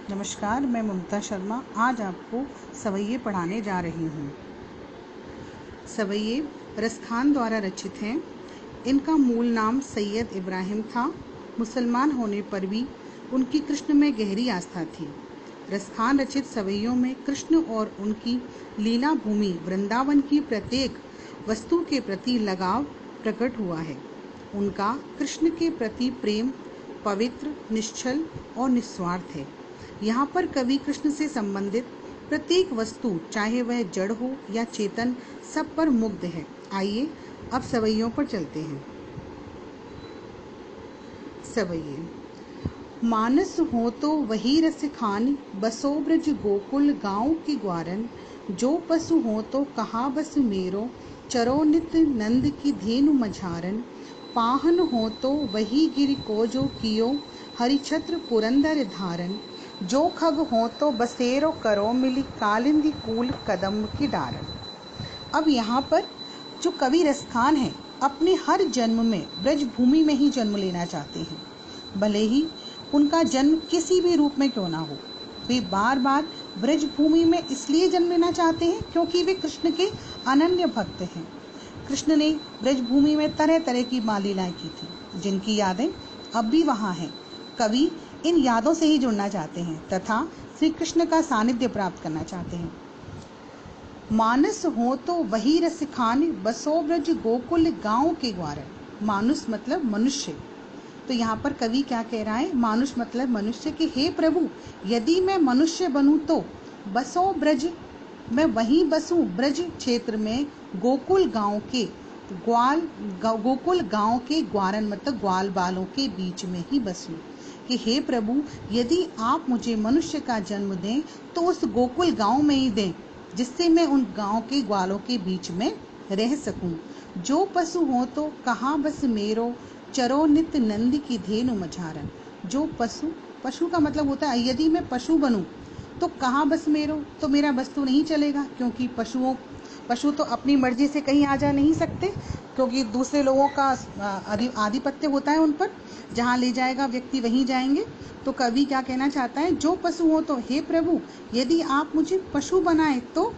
नमस्कार, मैं ममता शर्मा आज आपको सवैये पढ़ाने जा रही हूँ। सवैये रसखान द्वारा रचित हैं। इनका मूल नाम सैयद इब्राहिम था। मुसलमान होने पर भी उनकी कृष्ण में गहरी आस्था थी। रसखान रचित सवैयों में कृष्ण और उनकी लीला भूमि वृंदावन की प्रत्येक वस्तु के प्रति लगाव प्रकट हुआ है। उनका कृष्ण के प्रति प्रेम पवित्र, निश्चल और निस्वार्थ है। यहाँ पर कवि कृष्ण से संबंधित प्रत्येक वस्तु, चाहे वह जड़ हो या चेतन, सब पर मुग्ध है। आइए अब सवैयों पर चलते हैं। सवैये। मानस हो तो वही रस खान, बसो ब्रज गोकुल गाँव की ग्वारन। जो पशु हो तो कहा बस मेरो, चरो नित नंद की धेनु मझारन। पाहन हो तो वही गिर को जो कियो, हरिछत्र पुरंदर धारन। जो खग हो तो बसेरो करो मिली, कालिंदी कूल कदम्ब की डारन। अब यहाँ पर जो कवि रसखान है, अपने हर जन्म में ब्रजभूमि में ही जन्म लेना चाहते हैं, भले ही उनका जन्म किसी भी रूप में क्यों ना हो। वे बार बार ब्रजभूमि में इसलिए जन्म लेना चाहते हैं क्योंकि वे कृष्ण के अनन्य भक्त हैं। कृष्ण ने ब्रजभूमि में तरह तरह की लीलाएं की थी, जिनकी यादें अब भी वहाँ हैं। कवि इन यादों से ही जुड़ना चाहते हैं तथा श्री कृष्ण का सानिध्य प्राप्त करना चाहते हैं। मानस हो तो वही रस खान, बसो ब्रज गोकुल गाँव के ग्वारन। मानुस मतलब मनुष्य। तो यहाँ पर कवि क्या कह रहा है? मानुष मतलब मनुष्य कि हे प्रभु, यदि मैं मनुष्य बनूं तो बसो ब्रज, मैं वहीं बसूं ब्रज क्षेत्र में, गोकुल गांव के गोकुल गांव के ग्वारन मतलब ग्वाल बालों के बीच में ही बसूं। कि हे प्रभु, यदि आप मुझे मनुष्य का जन्म दें तो उस गोकुल गांव में ही दें, जिससे मैं उन गांव के ग्वालों के बीच में रह सकूं। जो पशु हो तो कहाँ बस मेरो, चरो नित नंद की धेनु मझारन। जो पशु का मतलब होता है, यदि मैं पशु बनूं तो कहाँ बस मेरो, तो मेरा बस तो नहीं चलेगा, क्योंकि पशु तो अपनी मर्जी से कहीं आ जा नहीं सकते, क्योंकि दूसरे लोगों का आधिपत्य होता है उन पर। जहाँ ले जाएगा व्यक्ति वहीं जाएंगे। तो कवि क्या कहना चाहता है? जो पशु हो तो हे प्रभु, यदि आप मुझे पशु बनाए तो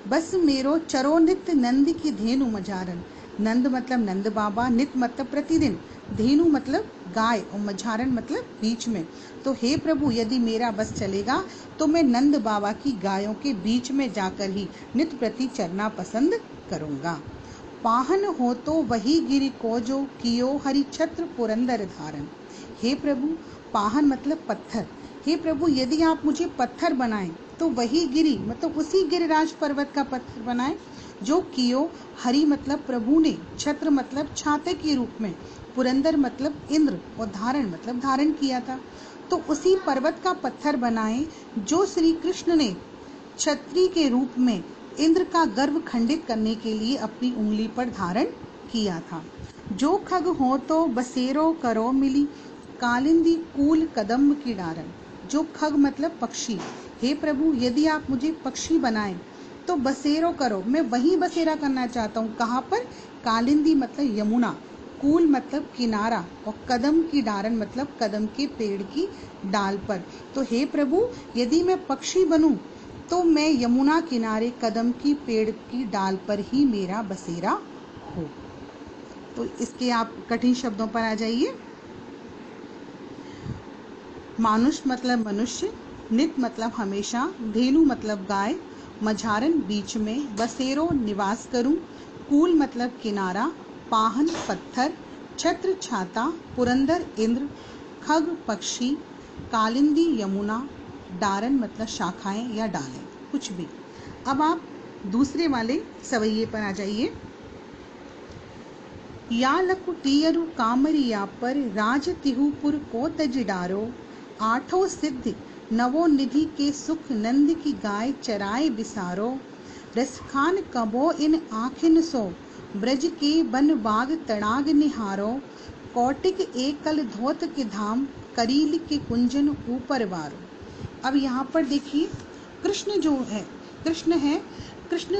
बस मेरो, चरो नित्य नंद की धेनु मझारन। नंद मतलब नंद बाबा, नित मतलब प्रतिदिन, धेनु मतलब गाय और मझारन मतलब बीच में। तो हे प्रभु, यदि मेरा बस चलेगा तो मैं नंद बाबा की गायों के बीच में जाकर ही नित प्रति चरना पसंद करूंगा। पाहन हो तो वही गिरि को जो कियो, हरि छत्र पुरंदर धारन। हे प्रभु, पाहन मतलब पत्थर। हे प्रभु, यदि आप मुझे पत्थर बनाएं तो वही गिरी मतलब उसी गिरिराज पर्वत का पत्थर बनाएं जो कियो, हरि मतलब प्रभु ने, छत्र मतलब छाते के रूप में, पुरंदर मतलब इंद्र और धारण मतलब धारण किया था। तो उसी पर्वत का पत्थर बनाएं जो श्री कृष्ण ने छत्री के रूप में इंद्र का गर्व खंडित करने के लिए अपनी उंगली पर धारण किया था। जो खग हो तो बसेरो करो मिली, कालिंदी कूल कदम्ब की डारन। जो खग मतलब पक्षी। हे प्रभु, यदि आप मुझे पक्षी बनाएं तो बसेरो करो, मैं वहीं बसेरा करना चाहता हूँ। कहाँ पर? कालिंदी मतलब यमुना, कूल मतलब किनारा, और कदम की डारन मतलब कदम के पेड़ की डाल पर। तो हे प्रभु, यदि मैं पक्षी बनूं तो मैं यमुना किनारे कदम की पेड़ की डाल पर ही मेरा बसेरा हो। तो इसके आप कठिन शब्दों पर आ जाइए। मानुष मतलब मनुष्य, नित मतलब हमेशा, धेनु मतलब गाय, मझारन बीच में, बसेरो निवास करूं, कूल मतलब किनारा, पाहन पत्थर, छत्र छाता, पुरंदर इंद्र, खग पक्षी, कालिंदी यमुना, डारन मतलब शाखाएं या डालें, कुछ भी। अब आप दूसरे वाले सवैये पर आ जाइए। या लकुटियरु कामरिया पर, राज तिहुपुर को तज डारो। आठों सिद्ध नवो निधि के सुख, नंद की गाय चराए बिसारो। रसखान कबो इन आखिन सो, ब्रज के बन बाग तड़ाग निहारो। कौटिक एकल धोत के धाम, करील के कुंजन ऊपर वारो। अब यहाँ पर देखिए, कृष्ण जो है, कृष्ण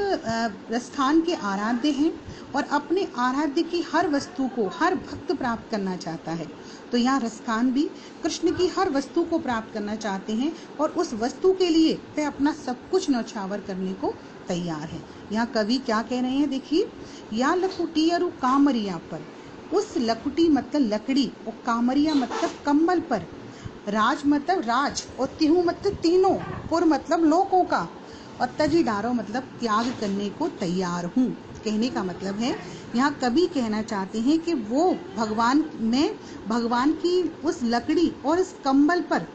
रसखान के आराध्य हैं और अपने आराध्य की हर वस्तु को हर भक्त प्राप्त करना चाहता है। तो यहाँ रसखान भी कृष्ण की हर वस्तु को प्राप्त करना चाहते हैं और उस वस्तु के लिए वे अपना सब कुछ न्यौछावर करने को तैयार है। यहाँ कवि क्या कह रहे हैं, देखिए, या लकुटी अरु कामरिया पर, उस लकुटी मतलब लकड़ी और कामरिया मतलब कम्बल पर, राज मतलब राज और तिहु मतलब तीनों, पुर मतलब लोगों का, और तजी डारो मतलब त्याग करने को तैयार हूँ। कहने का मतलब है, यहाँ कवि कहना चाहते हैं कि वो भगवान की उस लकड़ी और इस कंबल पर,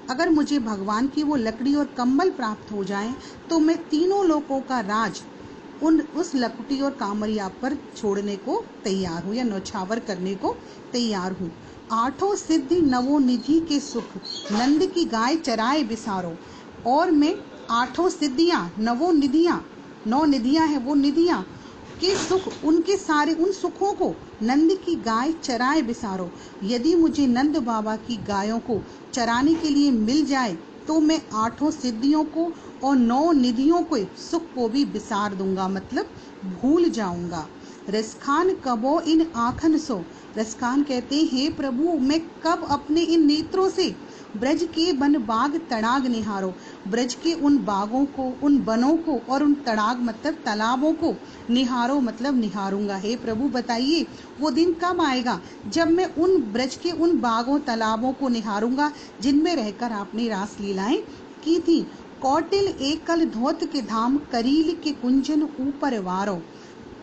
अगर मुझे भगवान की वो लकड़ी और कंबल प्राप्त हो जाए तो मैं तीनों लोगों का राज उस लकुटी और कामरिया पर छोड़ने को तैयार हूँ या न्यौछावर करने को तैयार हूँ। आठों सिद्धि नवो निधि के सुख, नंद की गाय चराए बिसारो। और मैं आठों सिद्धियाँ, नवो निधियाँ, 9 निधियाँ हैं, वो निधियाँ के सुख, उनके सारे उन सुखों को नंद की गाय चराए बिसारो। यदि मुझे नंद बाबा की गायों को चराने के लिए मिल जाए तो मैं 8 सिद्धियों को और 9 निधियों को सुख को भी बिसार दूंगा, मतलब भूल जाऊंगा। रसखान कबो इन आँखन सो, रसखान कहते हैं, हे प्रभु, मैं कब अपने इन नेत्रों से ब्रज के वन बाग तड़ाग निहारो, ब्रज के उन बागों को, उन वनों को और उन तड़ाग मतलब तालाबों को निहारो मतलब निहारूंगा। हे प्रभु बताइए वो दिन कब आएगा जब मैं उन ब्रज के उन बागों तालाबों को निहारूंगा जिनमें रहकर आपने रास लीलाएं की थी। कौटिल एकल धोत के धाम, करील के कुंजन ऊपर वारो।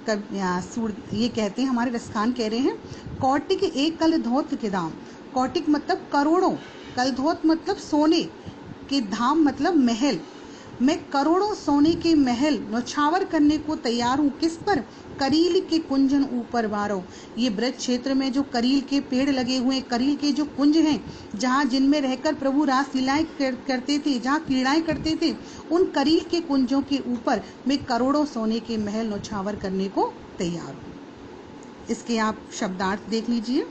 ये कहते हैं, हमारे रसखान कह रहे हैं, कौटिक एक कल धोत के धाम, कौटिक मतलब करोड़ों, कलधोत मतलब सोने के, धाम मतलब महल, मैं करोड़ों सोने के महल न्यौछावर करने को तैयार हूँ। किस पर? करील के कुंजन ऊपर वारो। ये ब्रज क्षेत्र में जो करील के पेड़ लगे हुए, करील के जो कुंज हैं, जहाँ जिनमें रहकर प्रभु रास लीलाएं करते थे, जहाँ क्रीड़ाएं करते थे, उन करील के कुंजों के ऊपर मैं करोड़ों सोने के महल न्यौछावर करने को तैयार हूँ। इसके आप शब्दार्थ देख लीजिए।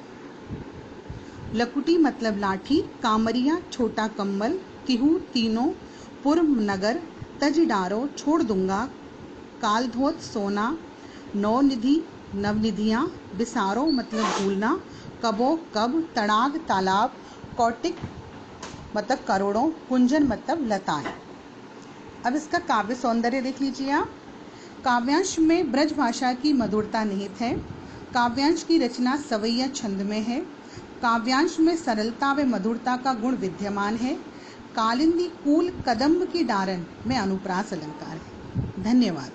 लकुटी मतलब लाठी, कामरिया छोटा कंबल, तिहु तीनों, पूर्व नगर, तज डारो छोड़ दूंगा, कालधोत सोना, 9 निधि नवनिधियाँ, बिसारो मतलब भूलना, कबो कब, तड़ाग तालाब, कौटिक मतलब करोड़ों, कुंजन मतलब लताएं। अब इसका काव्य सौंदर्य देख लीजिए आप। काव्यांश में ब्रज भाषा की मधुरता निहित है। काव्यांश की रचना सवैया छंद में है। काव्यांश में सरलता व मधुरता का गुण विद्यमान है। कालिंदी कूल कदम्ब की डारन में अनुप्रास अलंकार है। धन्यवाद।